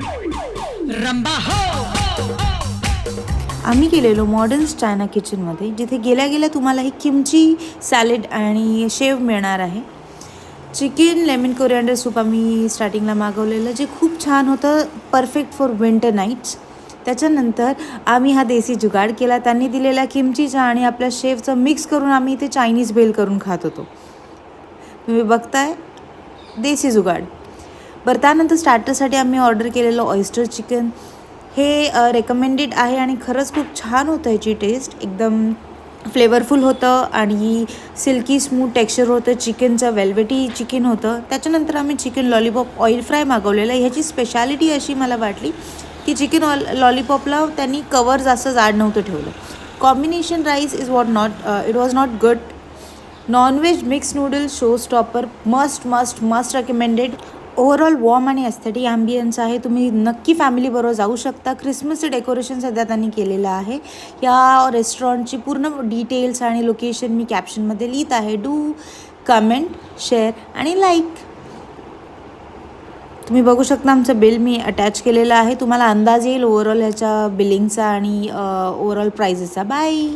रंबा हो. आम्ही गेलेलो मॉडर्न्स चायना किचनमध्ये, जिथे गेल्या गेल्या तुम्हाला हे किमची सॅलेड आणि शेव मिळणार आहे. चिकन लेमन कोरिअँडर सूप आम्ही स्टार्टिंगला मागवलेलं, जे खूप छान होतं, परफेक्ट फॉर विंटर नाईट्स. त्याच्यानंतर आम्ही हा देसी जुगाड केला. त्यांनी दिलेल्या किमचीचा आणि आपल्या शेवचं मिक्स करून आम्ही इथे चायनीज भेल करून खात होतो. तुम्ही बघताय देसी जुगाड. बरं, त्यानंतर स्टार्टरसाठी आम्ही ऑर्डर केलेलं ऑयस्टर चिकन. हे रेकमेंडेड आहे आणि खरंच खूप छान होतं. ह्याची टेस्ट एकदम फ्लेवरफुल होतं आणि सिल्की स्मूथ टेक्स्चर होतं. चिकनचं वेल्वेटी चिकन होतं. त्याच्यानंतर आम्ही चिकन लॉलीपॉप ऑइल फ्राय मागवलेलं. ह्याची स्पेशालिटी अशी मला वाटली की चिकन लॉलीपॉपला त्यांनी कवर जास्त जाड नव्हतं ठेवलं. Combination rice it was not good. Non veg mix noodles showstopper, must must must recommended. Overall warm आणि एस्थेटिक ॲम्बियन्स आहे. तुम्ही नक्की फॅमिलीबरोबर जाऊ शकता. क्रिसमसचं डेकोरेशन सध्या त्यांनी केलेलं आहे. या रेस्टॉरंटची पूर्ण डिटेल्स आणि लोकेशन मी कॅप्शनमध्ये लिहित आहे. डू कमेंट, शेअर आणि लाईक. तुम्ही बघू शकता आमचं बिल मी अटॅच केलेलं आहे. तुम्हाला अंदाज येईल ओव्हरऑल ह्याच्या बिलिंगचा आणि ओव्हरऑल प्राइजेसचा. बाय.